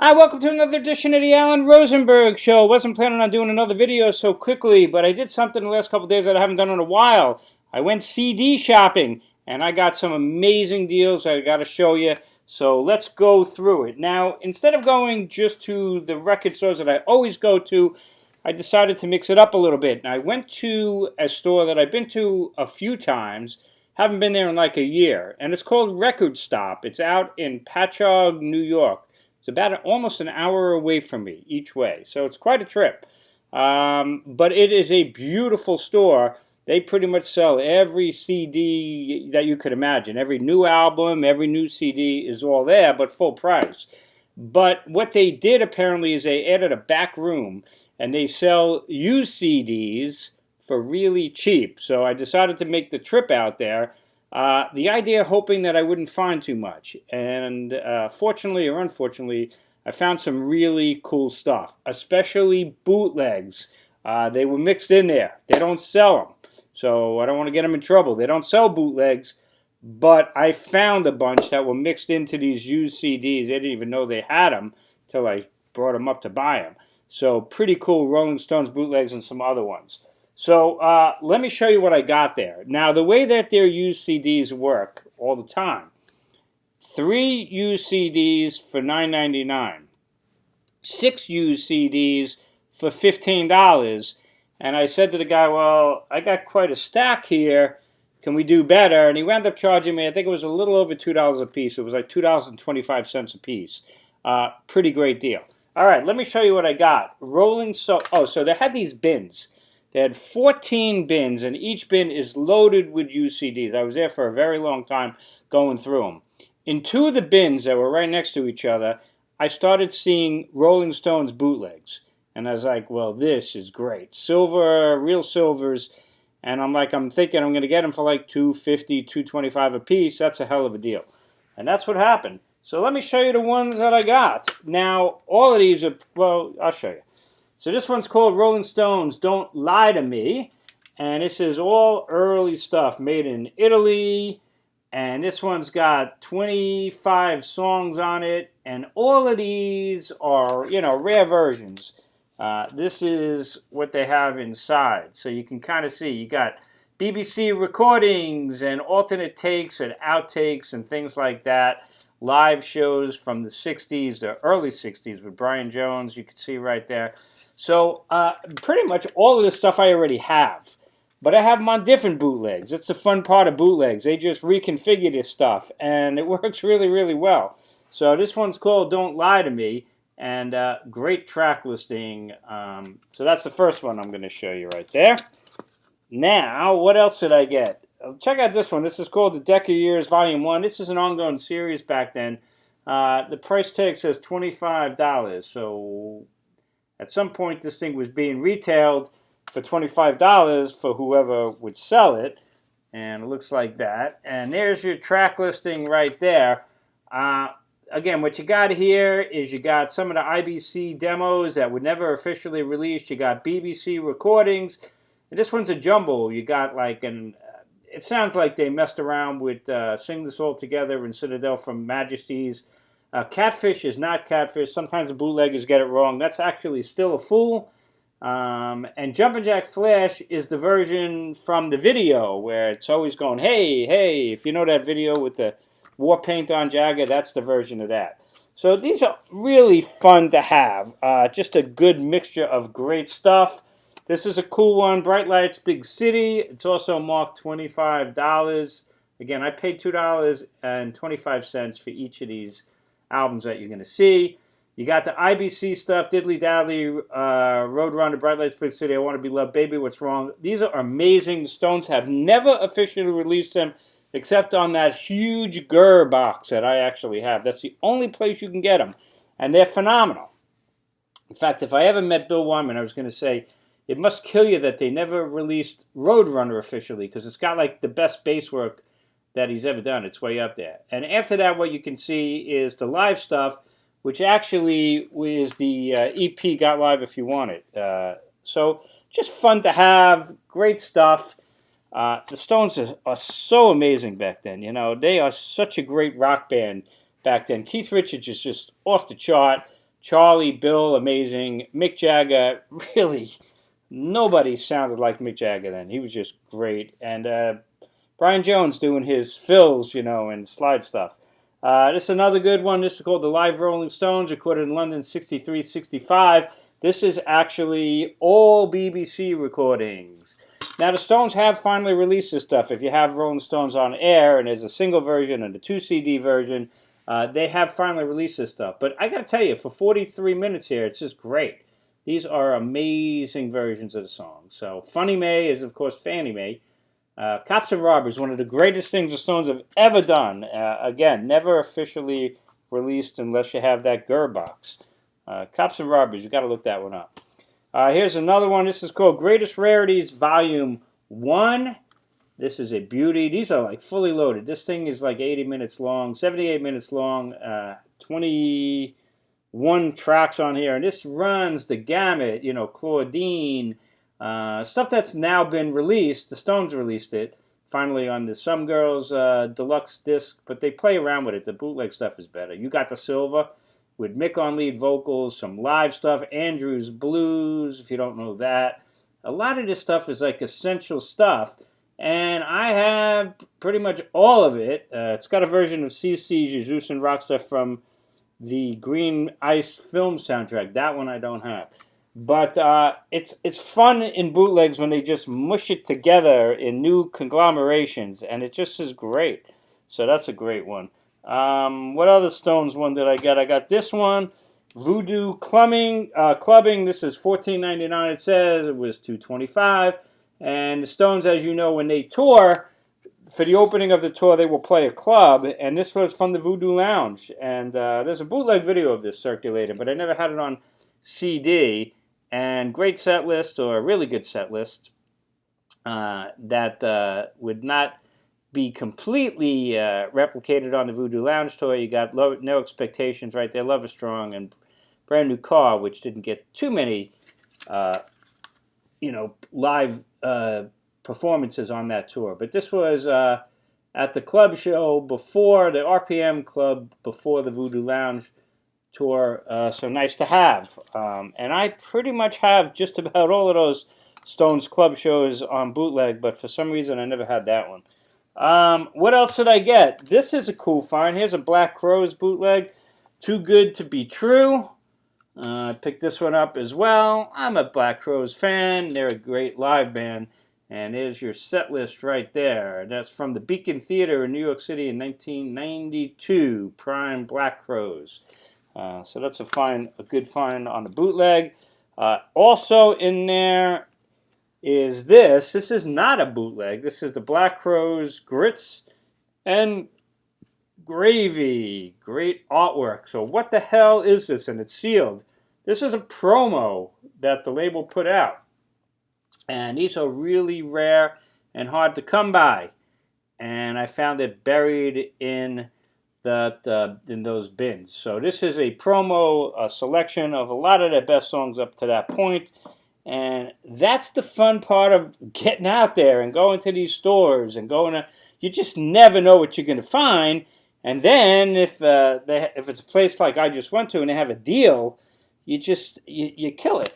Hi, welcome to another edition of the Alan Rosenberg Show. Wasn't planning on doing another video so quickly, but I did something the last couple of days that I haven't done in a while. I went CD shopping, and I got some amazing deals I got to show you. So let's go through it. Now, instead of going just to the record stores that I always go to, I decided to mix it up a little bit. And I went to a store that I've been to a few times, haven't been there in like a year, and it's called Record Stop. It's out in Patchogue, New York. It's about almost an hour away from me each way, so it's quite a trip. But it is a beautiful store. They pretty much sell every CD that you could imagine. Every new album, every new CD is all there, but full price. But what they did apparently is they added a back room, and they sell used CDs for really cheap. So I decided to make the trip out there. The idea hoping that I wouldn't find too much, and fortunately or unfortunately, I found some really cool stuff, especially bootlegs. They were mixed in there. They don't sell them, so I don't want to get them in trouble. They don't sell bootlegs, but I found a bunch that were mixed into these used CDs. They didn't even know they had them until I brought them up to buy them. So pretty cool Rolling Stones bootlegs and some other ones. So let me show you what I got there. Now, the way that their used CDs work all the time, 3 used CDs for $9.99, 6 used CDs for $15, and I said to the guy, well, I got quite a stack here. Can we do better? And he wound up charging me, I think it was a little over $2 a piece. It was like $2.25 a piece. Pretty great deal. All right, let me show you what I got. So they had these bins. They had 14 bins, and each bin is loaded with used CDs. I was there for a very long time going through them. In 2 of the bins that were right next to each other, I started seeing Rolling Stones bootlegs. And I was like, well, this is great. Silver, real silvers. And I'm thinking I'm going to get them for like $2.50, $2.25 a piece. That's a hell of a deal. And that's what happened. So let me show you the ones that I got. Now, all of these are, well, I'll show you. So this one's called Rolling Stones Don't Lie to Me, and this is all early stuff made in Italy, and this one's got 25 songs on it, and all of these are, rare versions. This is what they have inside, so you can kind of see. You got BBC recordings and alternate takes and outtakes and things like that. Live shows from the 60s, the early 60s with Brian Jones, you can see right there. So pretty much all of this stuff I already have. But I have them on different bootlegs. That's the fun part of bootlegs. They just reconfigure this stuff, and it works really, really well. So this one's called Don't Lie to Me, and great track listing. So that's the first one I'm going to show you right there. Now, what else did I get? Check out this one. This is called The Deck of Years Volume 1. This is an ongoing series back then. The price tag says $25, so at some point, this thing was being retailed for $25 for whoever would sell it, and it looks like that. And there's your track listing right there. Again, what you got here is you got some of the IBC demos that were never officially released. You got BBC recordings. And this one's a jumble. You got like it sounds like they messed around with Sing This All Together and Citadel from Majesty's. Catfish is not Catfish. Sometimes the bootleggers get it wrong. That's actually Still a Fool. And Jumpin' Jack Flash is the version from the video where it's always going, hey, hey. If you know that video with the war paint on Jagger, that's the version of that. So these are really fun to have. Just a good mixture of great stuff. This is a cool one, Bright Lights, Big City. It's also marked $25. Again, I paid $2.25 for each of these albums that you're going to see. You got the IBC stuff, Diddly Daddly, Roadrunner, Bright Lights, Big City, I Want to Be Loved, Baby, What's Wrong. These are amazing. The Stones have never officially released them except on that huge Gurr box that I actually have. That's the only place you can get them, and they're phenomenal. In fact, if I ever met Bill Wyman, I was going to say, it must kill you that they never released Roadrunner officially, because it's got like the best bass work that he's ever done. It's way up there. And after that, what you can see is the live stuff, which actually is the EP Got Live If You Want It. So just fun to have, great stuff. The Stones are so amazing back then. They are such a great rock band back then. Keith Richards is just off the chart. Charlie, Bill, amazing. Mick Jagger, really, nobody sounded like Mick Jagger then. He was just great. And Brian Jones doing his fills, and slide stuff. This is another good one. This is called The Live Rolling Stones, recorded in London 63, 65. This is actually all BBC recordings. Now, the Stones have finally released this stuff. If you have Rolling Stones on air, and there's a single version and a 2 CD version, they have finally released this stuff. But I got to tell you, for 43 minutes here, it's just great. These are amazing versions of the songs. So, Funny May is, of course, Fannie Mae. Cops and Robbers, one of the greatest things the Stones have ever done. Again, never officially released unless you have that Gurr box. Cops and Robbers, you got to look that one up. Here's another one. This is called Greatest Rarities Volume 1. This is a beauty. These are like fully loaded. This thing is like 80 minutes long, 78 minutes long, 21 tracks on here. And this runs the gamut, Claudine, stuff that's now been released. The Stones released it finally on the Some Girls Deluxe disc, but they play around with it. The bootleg stuff is better. You Got the Silver with Mick on lead vocals, some live stuff, Andrew's Blues, if you don't know that. A lot of this stuff is like essential stuff, and I have pretty much all of it. It's got a version of CC, Jesus and Rockstar from the Green Ice film soundtrack. That one I don't have. But it's fun in bootlegs when they just mush it together in new conglomerations, and it just is great. So that's a great one. What other Stones one did I get? I got this one, Voodoo Clubbing. This is $14.99. It says it was $2.25. And the Stones, as you know, when they tour, for the opening of the tour, they will play a club, and this was from the Voodoo Lounge. And there's a bootleg video of this circulating, but I never had it on CD. And great set list, or a really good set list, that would not be completely replicated on the Voodoo Lounge tour. You got No Expectations right there, Love Is Strong, and Brand New Car, which didn't get too many, live performances on that tour. But this was at the club show before the RPM Club, before the Voodoo Lounge tour, so nice to have. And I pretty much have just about all of those Stones club shows on bootleg, but for some reason I never had that one. What else did I get? This is a cool find. Here's a Black Crowes bootleg, Too Good to Be True. I picked this one up as well. I'm a Black Crowes fan. They're a great live band. And there's your set list right there. That's from the Beacon Theater in New York City in 1992. Prime Black Crowes. So that's a good find on the bootleg. Also in there is this. This is not a bootleg. This is the Black Crowes Grits and Gravy. Great artwork. So what the hell is this? And it's sealed. This is a promo that the label put out. And these are really rare and hard to come by. And I found it buried in those bins. So this is a promo selection of a lot of their best songs up to that point. And that's the fun part of getting out there and going to these stores and you just never know what you're going to find. And then if it's a place like I just went to and they have a deal, you kill it.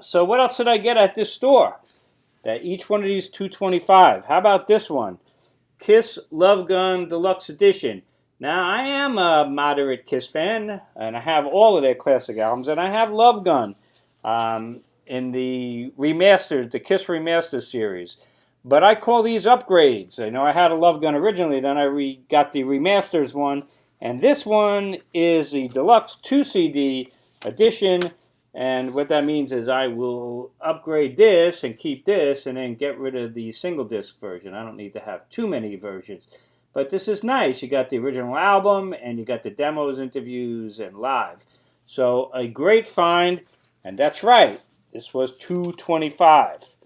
So what else did I get at this store? That each one of these $2.25. How about this one? Kiss Love Gun Deluxe Edition. Now, I am a moderate Kiss fan, and I have all of their classic albums, and I have Love Gun in the remastered, the Kiss Remastered series. But I call these upgrades. I know I had a Love Gun originally, then I got the remasters one, and this one is the Deluxe 2 CD edition, and what that means is I will upgrade this and keep this, and then get rid of the single disc version. I don't need to have too many versions. But this is nice. You got the original album, and you got the demos, interviews, and live. So a great find, and that's right. This was $2.25.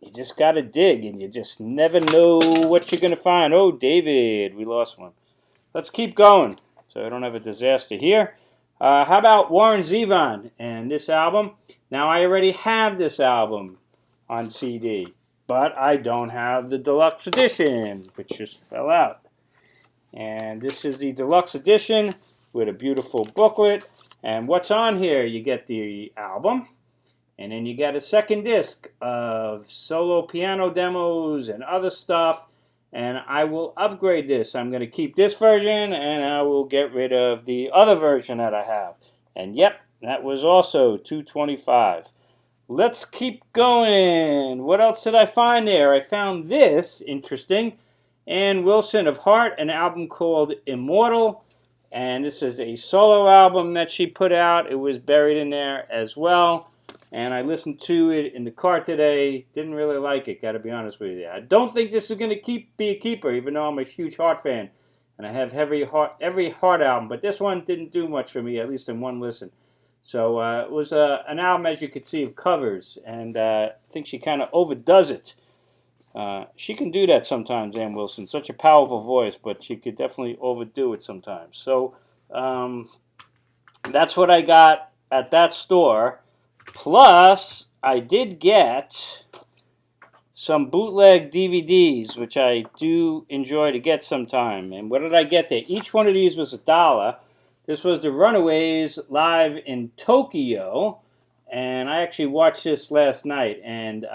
You just got to dig, and you just never know what you're going to find. Oh, David, we lost one. Let's keep going so I don't have a disaster here. How about Warren Zevon and this album? Now, I already have this album on CD. But I don't have the deluxe edition, which just fell out. And this is the deluxe edition with a beautiful booklet. And what's on here? You get the album, and then you get a second disc of solo piano demos and other stuff. And I will upgrade this. I'm going to keep this version, and I will get rid of the other version that I have. And yep, that was also $225. Let's keep going. What else did I find there? I found this interesting. Ann Wilson of Heart, an album called Immortal. And this is a solo album that she put out. It was buried in there as well. And I listened to it in the car today. Didn't really like it, got to be honest with you. I don't think this is going to be a keeper, even though I'm a huge Heart fan. And I have every Heart album. But this one didn't do much for me, at least in one listen. So it was an album, as you could see, of covers. And I think she kind of overdoes it. She can do that sometimes, Ann Wilson. Such a powerful voice, but she could definitely overdo it sometimes. So that's what I got at that store. Plus, I did get some bootleg DVDs, which I do enjoy to get sometime. And what did I get there? Each one of these was $1. This was the Runaways live in Tokyo. And I actually watched this last night. And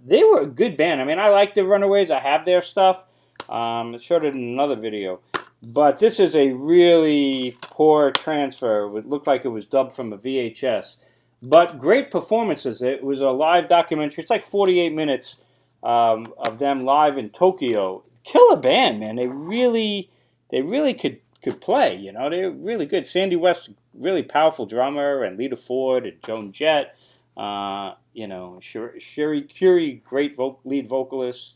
they were a good band. I mean, I like the Runaways. I have their stuff. I showed it in another video. But this is a really poor transfer. It looked like it was dubbed from a VHS. But great performances. It was a live documentary. It's like 48 minutes of them live in Tokyo. Killer band, man. They really could play. You know, they're really good. Sandy West, really powerful drummer, and Lita Ford and Joan Jett. You know, Sherry Curie, great lead vocalist.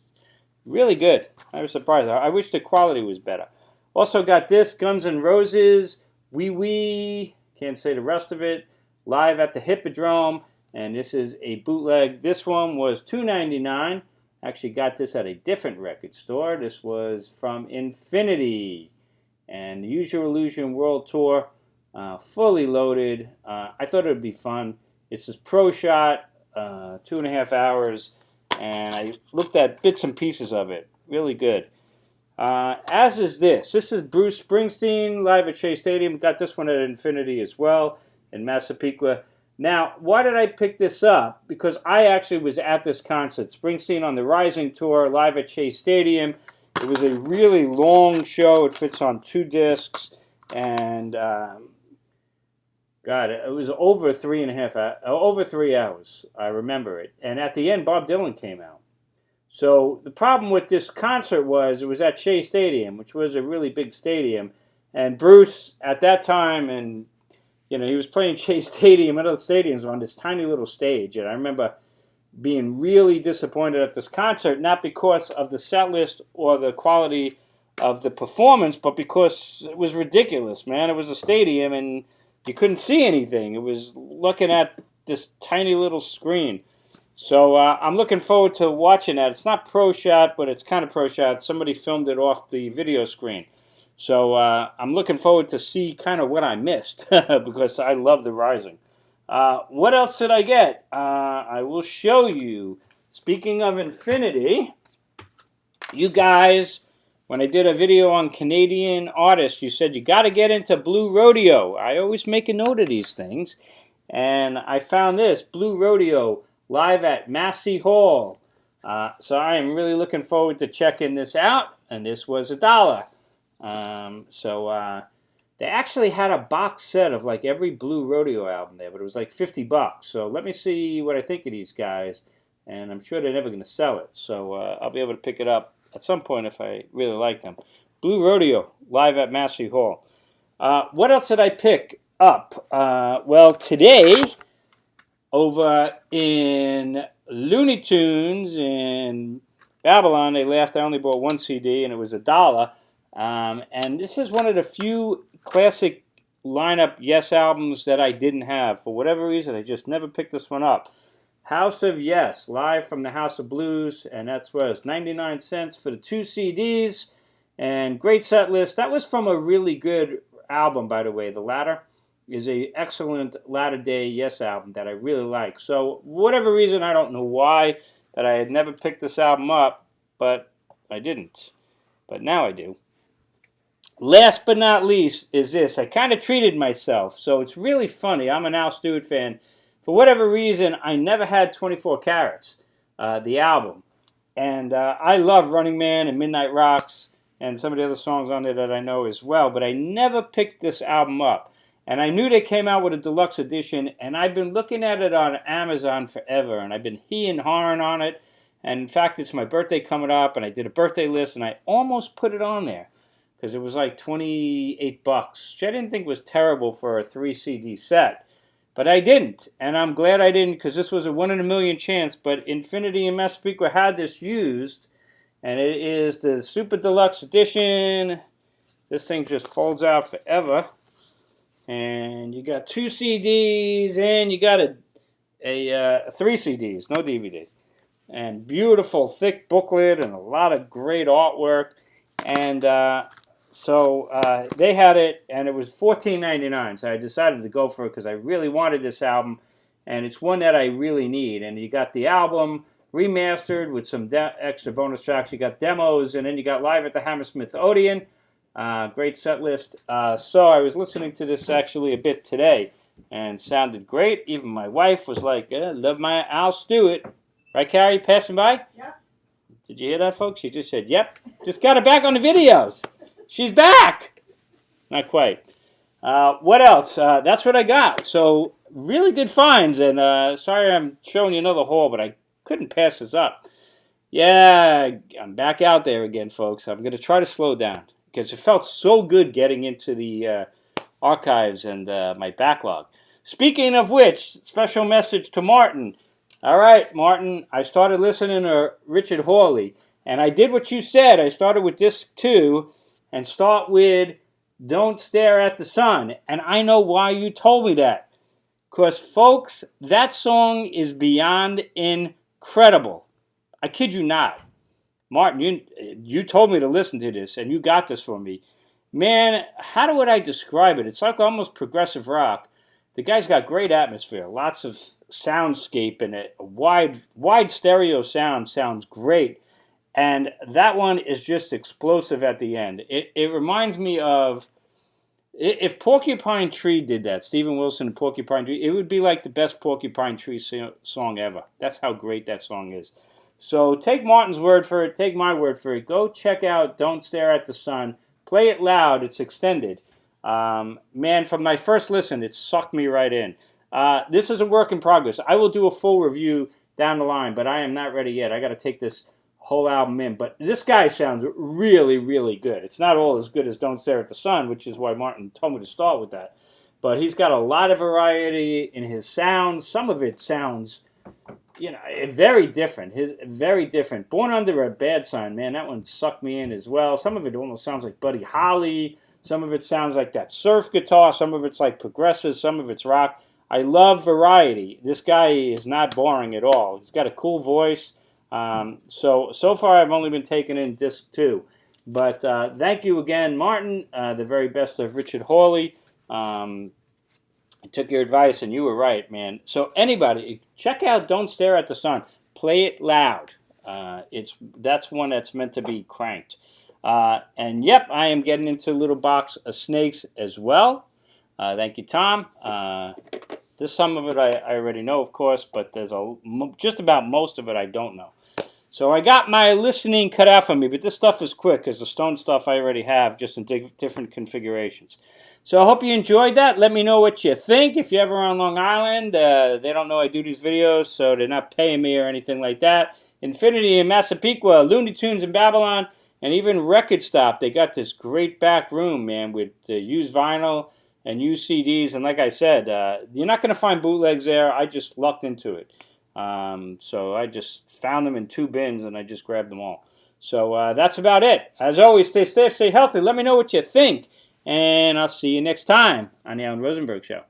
Really good. I was surprised. I wish the quality was better. Also got this, Guns N' Roses, Wee Wee, can't say the rest of it, live at the Hippodrome, and this is a bootleg. This one was $2.99. Actually got this at a different record store. This was from Infinity, and the Use Your Illusion World Tour, fully loaded. I thought it would be fun. It's this pro shot, 2.5 hours, and I looked at bits and pieces of it. Really good. As is this. This is Bruce Springsteen live at Shea Stadium. Got this one at Infinity as well in Massapequa. Now, why did I pick this up? Because I actually was at this concert. Springsteen on the Rising Tour live at Shea Stadium. It was a really long show. It fits on 2 discs. And, God, it was over 3 hours. I remember it. And at the end, Bob Dylan came out. So the problem with this concert was it was at Shea Stadium, which was a really big stadium. And Bruce, at that time, and you know, he was playing Shea Stadium and other stadiums on this tiny little stage. And I remember being really disappointed at this concert, not because of the set list or the quality of the performance, but because it was ridiculous, man. It was a stadium and you couldn't see anything. It was looking at this tiny little screen. So I'm looking forward to watching that. It's not pro shot, but it's kind of pro shot. Somebody filmed it off the video screen. So I'm looking forward to see kind of what I missed because I love the Rising. What else did I get? I will show you. Speaking of Infinity, you guys, when I did a video on Canadian artists, you said you got to get into Blue Rodeo. I always make a note of these things. And I found this, Blue Rodeo, live at Massey Hall. So I am really looking forward to checking this out. And this was $1. They actually had a box set of like every Blue Rodeo album there, but it was like $50. So let me see what I think of these guys, and I'm sure they're never going to sell it. So I'll be able to pick it up at some point if I really like them. Blue Rodeo, live at Massey Hall. What else did I pick up? Well, today, over in Looney Tunes in Babylon, they laughed. I only bought 1 CD, and it was $1. And this is one of the few classic lineup Yes albums that I didn't have. For whatever reason, I just never picked this one up. House of Yes, live from the House of Blues, and that's where it's 99 cents for the 2 CDs, and great set list. That was from a really good album, by the way. The Ladder is an excellent latter-day Yes album that I really like. So, whatever reason, I don't know why, that I had never picked this album up, but I didn't. But now I do. last but not least is this. I kind of treated myself, so it's really funny. I'm an Al Stewart fan. For whatever reason, I never had 24 Carats, the album. And I love Running Man and Midnight Rocks and some of the other songs on there that I know as well, but I never picked this album up. And I knew they came out with a deluxe edition, and I've been looking at it on Amazon forever, and I've been and hawing on it. And in fact, it's my birthday coming up, and I did a birthday list, and I almost put it on there because it was like $28, which I didn't think was terrible for a 3 CD set. But I didn't, and I'm glad I didn't because this was a 1 in a million chance. But Infinity and Massapequa had this used, and it is the Super Deluxe Edition. This thing just folds out forever. And you got 2 CDs, and you got a 3 CDs, no DVD. And beautiful, thick booklet, and a lot of great artwork. And so they had it, and it was $14.99. So I decided to go for it because I really wanted this album, and it's one that I really need. And you got the album remastered with some extra bonus tracks. You got demos, and then you got Live at the Hammersmith Odeon. Great set list. So I was listening to this actually a bit today, and sounded great. Even my wife was like, love my Al Stewart. Right, Carrie, passing by? Yep. Did you hear that, folks? She just said, yep. Just got her back on the videos. She's back. Not quite. What else? That's what I got. So really good finds. And sorry I'm showing you another haul, but I couldn't pass this up. Yeah, I'm back out there again, folks. I'm going to try to slow down because it felt so good getting into the archives and my backlog. Speaking of which, special message to Martin. All right, Martin, I started listening to Richard Hawley, and I did what you said. I started with disc 2 and start with Don't Stare at the Sun. And I know why you told me that. Because, folks, that song is beyond incredible. I kid you not. Martin, you told me to listen to this, and you got this for me. Man, how would I describe it? It's like almost progressive rock. The guy's got great atmosphere, lots of soundscape in it. A wide stereo sound sounds great. And that one is just explosive at the end. It reminds me of, if Porcupine Tree did that, Steven Wilson and Porcupine Tree, it would be like the best Porcupine Tree song ever. That's how great that song is. So take Martin's word for it, take my word for it. Go check out Don't Stare at the Sun. Play it loud, it's extended. Man, from my first listen, it sucked me right in. This is a work in progress. I will do a full review down the line, but I am not ready yet. I got to take this whole album in. But this guy sounds really, really good. It's not all as good as Don't Stare at the Sun, which is why Martin told me to start with that. But he's got a lot of variety in his sounds. Some of it sounds, very different. Very different. Born Under a Bad Sign, man, that one sucked me in as well. Some of it almost sounds like Buddy Holly. Some of it sounds like that surf guitar. Some of it's like progressive. Some of it's rock. I love variety. This guy is not boring at all. He's got a cool voice. So far I've only been taking in disc 2. But thank you again, Martin. The very best of Richard Hawley. I took your advice, and you were right, man. So anybody, check out Don't Stare at the Sun. Play it loud. That's one that's meant to be cranked. And yep, I am getting into a little box of snakes as well. Thank you, Tom. Some of it I already know, of course, but there's just about most of it I don't know. So I got my listening cut out for me, but this stuff is quick because the Stone stuff I already have, just in different configurations. So I hope you enjoyed that. Let me know what you think. If you're ever on Long Island, they don't know I do these videos, so they're not paying me or anything like that. Infinity in Massapequa, Looney Tunes in Babylon, and even Record Stop. They got this great back room, man, with used vinyl and used CDs. And like I said, you're not going to find bootlegs there. I just lucked into it. So I just found them in 2 bins, and I just grabbed them all. So that's about it. As always, stay safe, stay healthy. Let me know what you think. And I'll see you next time on the Alan Rosenberg Show.